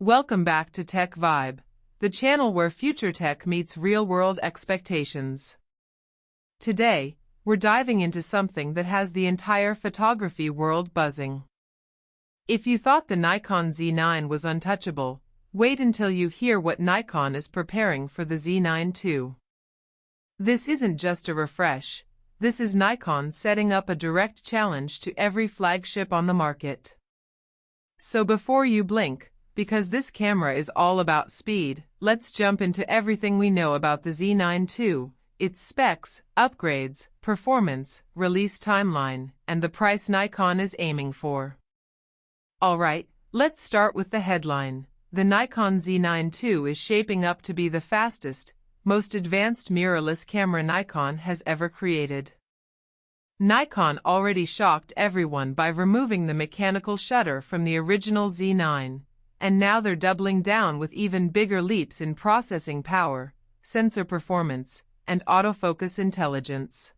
Welcome back to Tech Vibe, the channel where future tech meets real-world expectations. Today, we're diving into something that has the entire photography world buzzing. If you thought the Nikon Z9 was untouchable, wait until you hear what Nikon is preparing for the Z9 II. This isn't just a refresh, this is Nikon setting up a direct challenge to every flagship on the market. So before you blink, because this camera is all about speed, let's jump into everything we know about the Z9 II, its specs, upgrades, performance, release timeline, and the price Nikon is aiming for. Alright, let's start with the headline. The Nikon Z9 II is shaping up to be the fastest, most advanced mirrorless camera Nikon has ever created. Nikon already shocked everyone by removing the mechanical shutter from the original Z9. And now they're doubling down with even bigger leaps in processing power, sensor performance, and autofocus intelligence.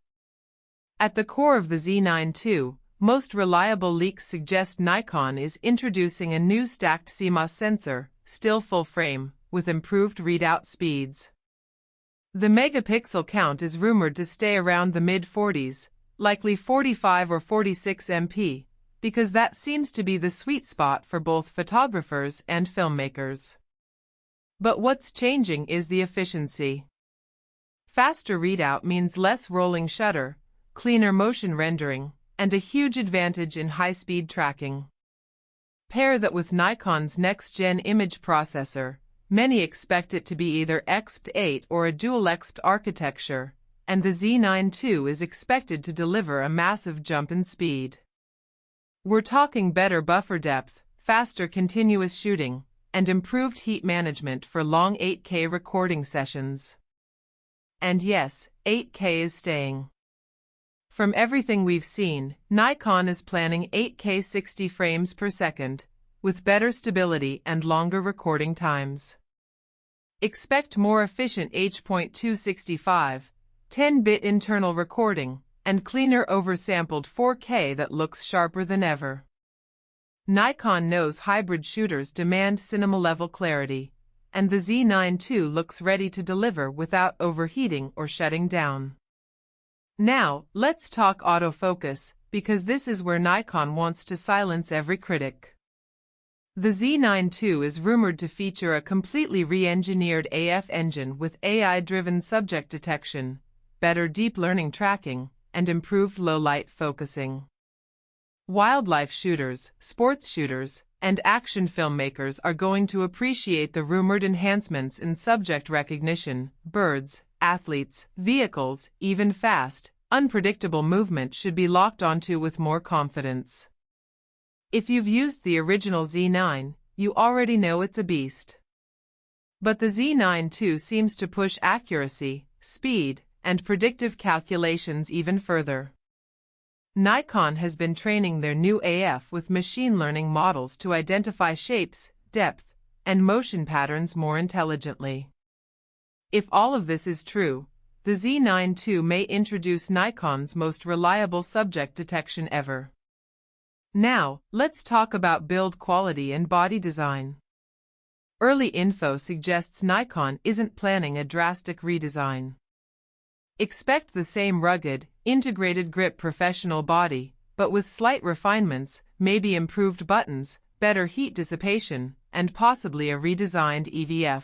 At the core of the Z9 II, most reliable leaks suggest Nikon is introducing a new stacked CMOS sensor, still full frame, with improved readout speeds. The megapixel count is rumored to stay around the mid-40s, likely 45 or 46 MP, because that seems to be the sweet spot for both photographers and filmmakers. But what's changing is the efficiency. Faster readout means less rolling shutter, cleaner motion rendering, and a huge advantage in high-speed tracking. Pair that with Nikon's next-gen image processor, many expect it to be either XP8 or a dual XP architecture, and the Z9 II is expected to deliver a massive jump in speed. We're talking better buffer depth, faster continuous shooting, and improved heat management for long 8K recording sessions. And yes, 8K is staying. From everything we've seen, Nikon is planning 8K 60 frames per second, with better stability and longer recording times. Expect more efficient H.265, 10-bit internal recording, and cleaner oversampled 4K that looks sharper than ever. Nikon knows hybrid shooters demand cinema-level clarity, and the Z9 II looks ready to deliver without overheating or shutting down. Now, let's talk autofocus, because this is where Nikon wants to silence every critic. The Z9 II is rumored to feature a completely re-engineered AF engine with AI-driven subject detection, better deep learning tracking, and improved low-light focusing. Wildlife shooters, sports shooters, and action filmmakers are going to appreciate the rumored enhancements in subject recognition. Birds, athletes, vehicles, even fast, unpredictable movement should be locked onto with more confidence. If you've used the original Z9, you already know it's a beast. But the Z9 II seems to push accuracy, speed, and predictive calculations even further. Nikon has been training their new AF with machine learning models to identify shapes, depth, and motion patterns more intelligently. If all of this is true, the Z9 II may introduce Nikon's most reliable subject detection ever. Now, let's talk about build quality and body design. Early info suggests Nikon isn't planning a drastic redesign. Expect the same rugged, integrated grip professional body, but with slight refinements, maybe improved buttons, better heat dissipation, and possibly a redesigned EVF.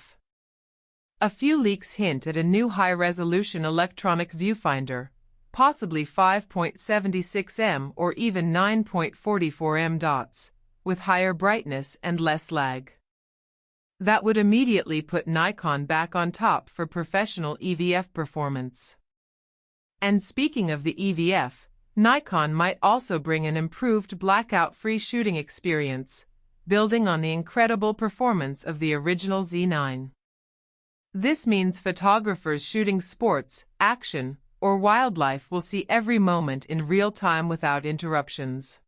A few leaks hint at a new high-resolution electronic viewfinder, possibly 5.76 m or even 9.44 m dots, with higher brightness and less lag. That would immediately put Nikon back on top for professional EVF performance. And speaking of the EVF, Nikon might also bring an improved blackout-free shooting experience, building on the incredible performance of the original Z9. This means photographers shooting sports, action, or wildlife will see every moment in real time without interruptions.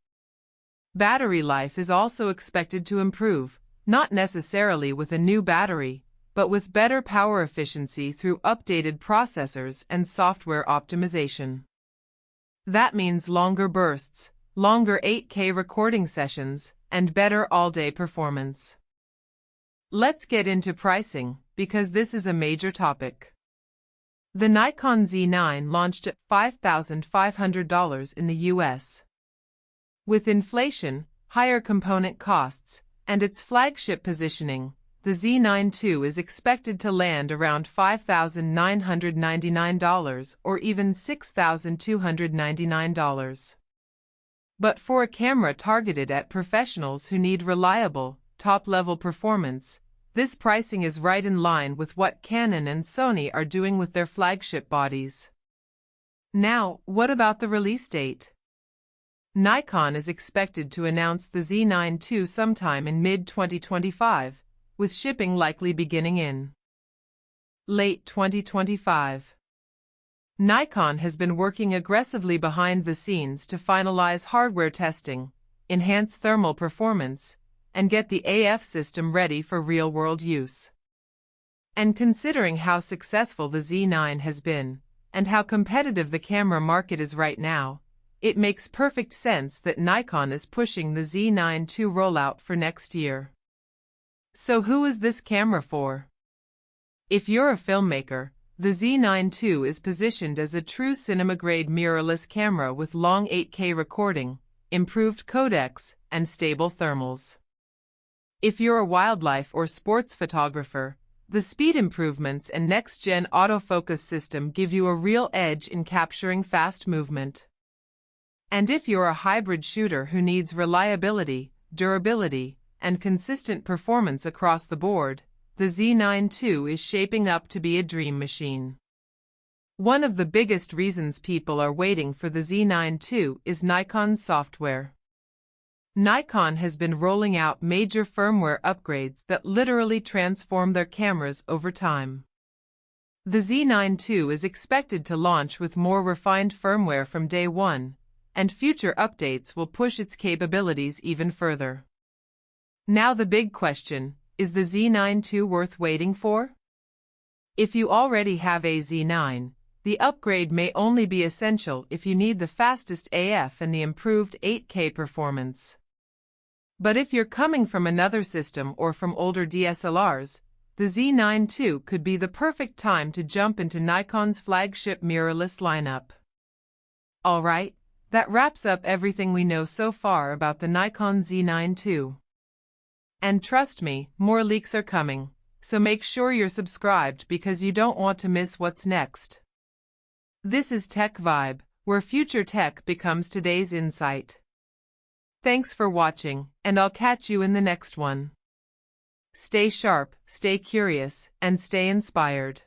Battery life is also expected to improve, not necessarily with a new battery, but with better power efficiency through updated processors and software optimization. That means longer bursts, longer 8K recording sessions, and better all-day performance. Let's get into pricing, because this is a major topic. The Nikon Z9 launched at $5,500 in the US. With inflation, higher component costs, and its flagship positioning, the Z9 II is expected to land around $5,999 or even $6,299. But for a camera targeted at professionals who need reliable, top-level performance, this pricing is right in line with what Canon and Sony are doing with their flagship bodies. Now, what about the release date? Nikon is expected to announce the Z9 II sometime in mid-2025, with shipping likely beginning in late 2025. Nikon has been working aggressively behind the scenes to finalize hardware testing, enhance thermal performance, and get the AF system ready for real-world use. And considering how successful the Z9 has been, and how competitive the camera market is right now, it makes perfect sense that Nikon is pushing the Z9 II rollout for next year. So who is this camera for? If you're a filmmaker, the Z9 II is positioned as a true cinema-grade mirrorless camera with long 8K recording, improved codecs, and stable thermals. If you're a wildlife or sports photographer, the speed improvements and next-gen autofocus system give you a real edge in capturing fast movement. And if you're a hybrid shooter who needs reliability, durability, and consistent performance across the board, the Z9 II is shaping up to be a dream machine. One of the biggest reasons people are waiting for the Z9 II is Nikon's software. Nikon has been rolling out major firmware upgrades that literally transform their cameras over time. The Z9 II is expected to launch with more refined firmware from day one, and future updates will push its capabilities even further. Now the big question, is the Z9 II worth waiting for? If you already have a Z9, the upgrade may only be essential if you need the fastest AF and the improved 8K performance. But if you're coming from another system or from older DSLRs, the Z9 II could be the perfect time to jump into Nikon's flagship mirrorless lineup. Alright, that wraps up everything we know so far about the Nikon Z9 II. And trust me, more leaks are coming, so make sure you're subscribed because you don't want to miss what's next. This is Tech Vibe, where future tech becomes today's insight. Thanks for watching, and I'll catch you in the next one. Stay sharp, stay curious, and stay inspired.